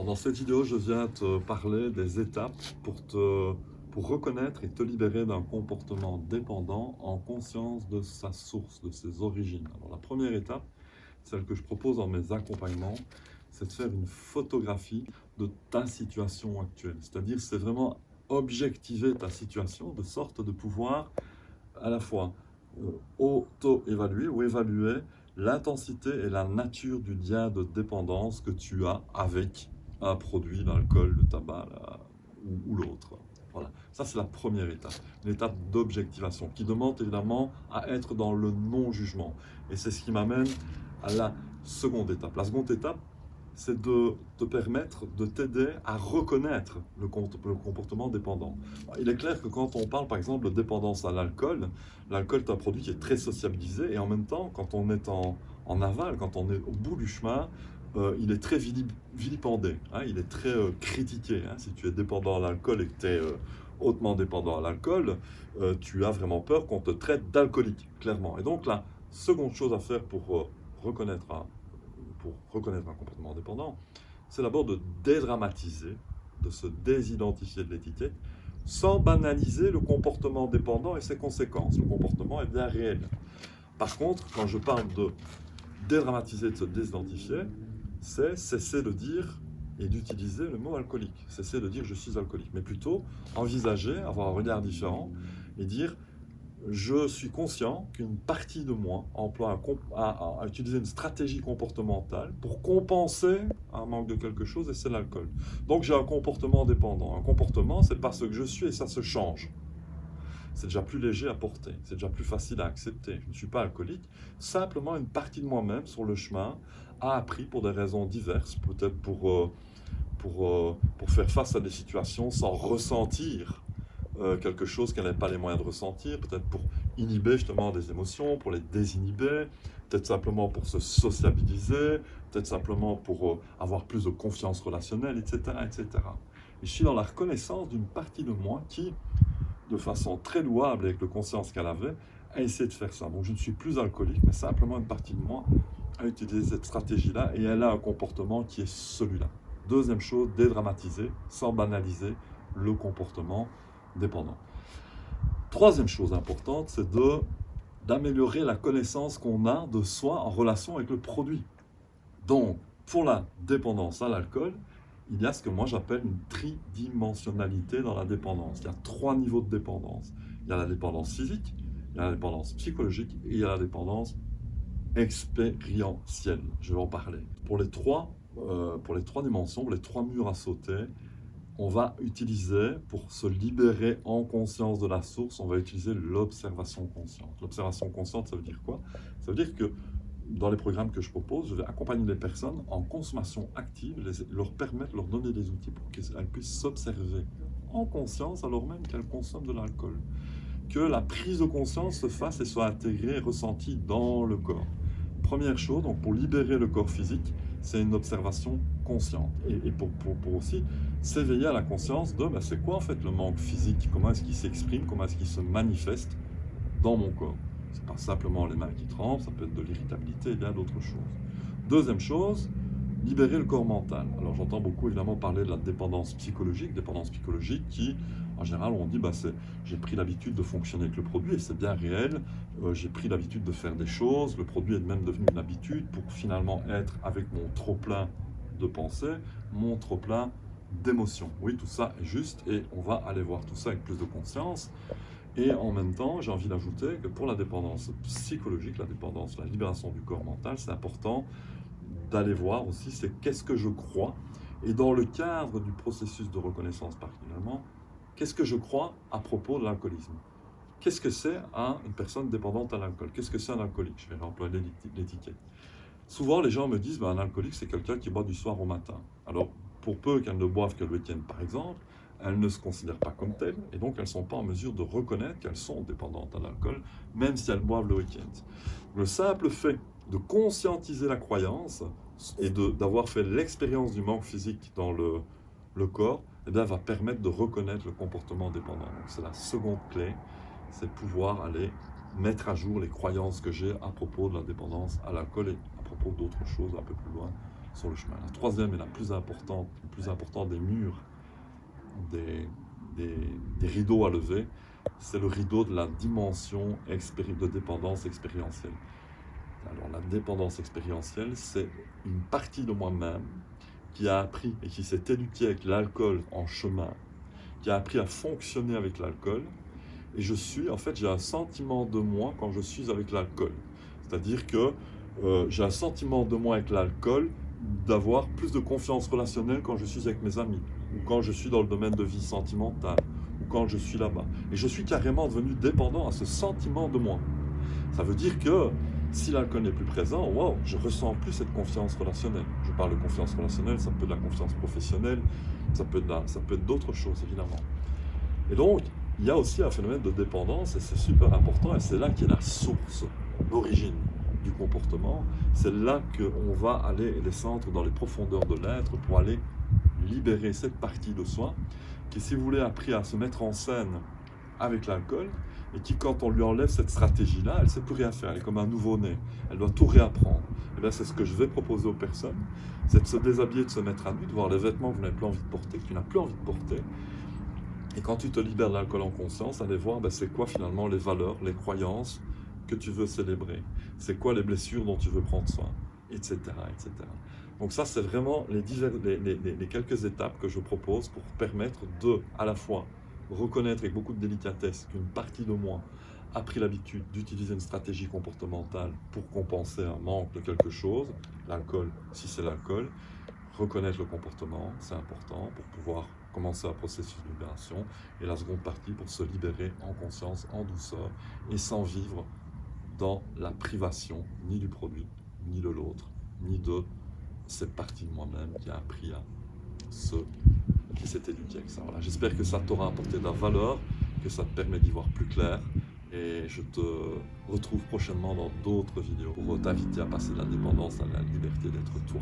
Dans cette vidéo, je viens te parler des étapes pour reconnaître et te libérer d'un comportement dépendant en conscience de sa source, de ses origines. Alors, la première étape, celle que je propose dans mes accompagnements, c'est de faire une photographie de ta situation actuelle. C'est-à-dire, c'est vraiment objectiver ta situation de sorte de pouvoir à la fois auto-évaluer ou évaluer l'intensité et la nature du lien de dépendance que tu as avec un produit, l'alcool, le tabac ou l'autre. Voilà, ça c'est la première étape, une étape d'objectivation qui demande évidemment à être dans le non-jugement. Et c'est ce qui m'amène à la seconde étape. La seconde étape, c'est de te permettre de t'aider à reconnaître le comportement dépendant. Il est clair que quand on parle par exemple de dépendance à l'alcool, l'alcool est un produit qui est très sociabilisé et en même temps, quand on est en aval, quand on est au bout du chemin, il est très vilipendé, hein, il est très critiqué. Hein. Si tu es dépendant à l'alcool et que tu es hautement dépendant à l'alcool, tu as vraiment peur qu'on te traite d'alcoolique, clairement. Et donc la seconde chose à faire pour reconnaître un comportement dépendant, c'est d'abord de dédramatiser, de se désidentifier de l'étiquette, sans banaliser le comportement dépendant et ses conséquences. Le comportement est bien réel. Par contre, quand je parle de dédramatiser, de se désidentifier, c'est cesser de dire et d'utiliser le mot alcoolique. Cesser de dire je suis alcoolique, mais plutôt envisager, avoir un regard différent et dire je suis conscient qu'une partie de moi emploie à utiliser une stratégie comportementale pour compenser un manque de quelque chose, et c'est l'alcool. Donc j'ai un comportement dépendant. Un comportement, c'est pas ce que je suis et ça se change. C'est déjà plus léger à porter, c'est déjà plus facile à accepter. Je ne suis pas alcoolique, simplement une partie de moi-même sur le chemin a appris pour des raisons diverses, peut-être pour faire face à des situations sans ressentir quelque chose qu'elle n'avait pas les moyens de ressentir, peut-être pour inhiber justement des émotions, pour les désinhiber, peut-être simplement pour se sociabiliser, peut-être simplement pour avoir plus de confiance relationnelle, etc., etc. Et je suis dans la reconnaissance d'une partie de moi qui, de façon très louable avec la conscience qu'elle avait, a essayé de faire ça. Donc je ne suis plus alcoolique, mais simplement une partie de moi a utilisé cette stratégie-là et elle a un comportement qui est celui-là. Deuxième chose, dédramatiser, sans banaliser le comportement dépendant. Troisième chose importante, c'est d'améliorer la connaissance qu'on a de soi en relation avec le produit. Donc, pour la dépendance à l'alcool, il y a ce que moi j'appelle une tridimensionnalité dans la dépendance. Il y a 3 niveaux de dépendance. Il y a la dépendance physique, il y a la dépendance psychologique et il y a la dépendance expérientielle. Je vais en parler. Pour les trois dimensions, pour les 3 murs à sauter, on va utiliser, pour se libérer en conscience de la source, on va utiliser l'observation consciente. L'observation consciente, ça veut dire quoi? Ça veut dire que dans les programmes que je propose, je vais accompagner les personnes en consommation active, leur permettre, leur donner des outils pour qu'elles puissent s'observer en conscience alors même qu'elles consomment de l'alcool. Que la prise de conscience se fasse et soit intégrée, ressentie dans le corps. Première chose, donc pour libérer le corps physique, c'est une observation consciente. Et pour aussi s'éveiller à la conscience de c'est quoi en fait le manque physique, comment est-ce qu'il s'exprime, comment est-ce qu'il se manifeste dans mon corps. C'est pas simplement les mains qui tremblent, ça peut être de l'irritabilité et bien d'autres choses. Deuxième chose, libérer le corps mental. Alors j'entends beaucoup évidemment parler de la dépendance psychologique qui, en général, on dit j'ai pris l'habitude de fonctionner avec le produit et c'est bien réel, j'ai pris l'habitude de faire des choses, le produit est même devenu une habitude pour finalement être avec mon trop-plein de pensée, mon trop-plein d'émotions. Oui, tout ça est juste et on va aller voir tout ça avec plus de conscience. Et en même temps, j'ai envie d'ajouter que pour la dépendance psychologique, la libération du corps mental, c'est important d'aller voir aussi c'est qu'est-ce que je crois. Et dans le cadre du processus de reconnaissance particulièrement, qu'est-ce que je crois à propos de l'alcoolisme? Qu'est-ce que c'est une personne dépendante à l'alcool? Qu'est-ce que c'est un alcoolique? Je vais employer l'étiquette. Souvent, les gens me disent un alcoolique, c'est quelqu'un qui boit du soir au matin. Alors, pour peu qu'elles ne boivent que le week-end, par exemple, elles ne se considèrent pas comme telles, et donc elles ne sont pas en mesure de reconnaître qu'elles sont dépendantes à l'alcool, même si elles boivent le week-end. Le simple fait de conscientiser la croyance et d'avoir fait l'expérience du manque physique dans le corps, va permettre de reconnaître le comportement dépendant. Donc c'est la seconde clé, c'est pouvoir aller mettre à jour les croyances que j'ai à propos de la dépendance à l'alcool et à propos d'autres choses un peu plus loin sur le chemin. La troisième et la plus importante, le plus important des murs, des rideaux à lever, c'est le rideau de la dimension de dépendance expérientielle. Alors la dépendance expérientielle, c'est une partie de moi-même qui a appris et qui s'est éduquée avec l'alcool en chemin, qui a appris à fonctionner avec l'alcool. Et j'ai un sentiment de moi quand je suis avec l'alcool. C'est-à-dire que j'ai un sentiment de moi avec l'alcool d'avoir plus de confiance relationnelle quand je suis avec mes amis, ou quand je suis dans le domaine de vie sentimentale, ou quand je suis là-bas. Et je suis carrément devenu dépendant à ce sentiment de moi. Ça veut dire que si l'alcool n'est plus présent, wow, je ressens plus cette confiance relationnelle. Je parle de confiance relationnelle, ça peut être de la confiance professionnelle, ça peut être d'autres choses, évidemment. Et donc, il y a aussi un phénomène de dépendance, et c'est super important, et c'est là qu'est la source, l'origine du comportement. C'est là qu'on va aller descendre dans les profondeurs de l'être pour aller libérer cette partie de soi qui, si vous voulez, a appris à se mettre en scène avec l'alcool, et qui, quand on lui enlève cette stratégie-là, elle ne sait plus rien faire. Elle est comme un nouveau-né. Elle doit tout réapprendre. Et bien, c'est ce que je vais proposer aux personnes, c'est de se déshabiller, de se mettre à nu, de voir les vêtements que vous n'avez plus envie de porter, que tu n'as plus envie de porter. Et quand tu te libères de l'alcool en conscience, aller voir c'est quoi finalement les valeurs, les croyances que tu veux célébrer. C'est quoi les blessures dont tu veux prendre soin, etc. etc. Donc ça, c'est vraiment les quelques étapes que je propose pour permettre de, à la fois, reconnaître avec beaucoup de délicatesse qu'une partie de moi a pris l'habitude d'utiliser une stratégie comportementale pour compenser un manque de quelque chose, l'alcool, si c'est l'alcool, reconnaître le comportement, c'est important pour pouvoir commencer un processus de libération, et la seconde partie pour se libérer en conscience, en douceur, et sans vivre dans la privation, ni du produit, ni de l'autre, ni de cette partie de moi-même qui a appris à qui s'est éduqué avec ça. Voilà. J'espère que ça t'aura apporté de la valeur, que ça te permet d'y voir plus clair, et je te retrouve prochainement dans d'autres vidéos pour t'inviter à passer de la dépendance à la liberté d'être toi.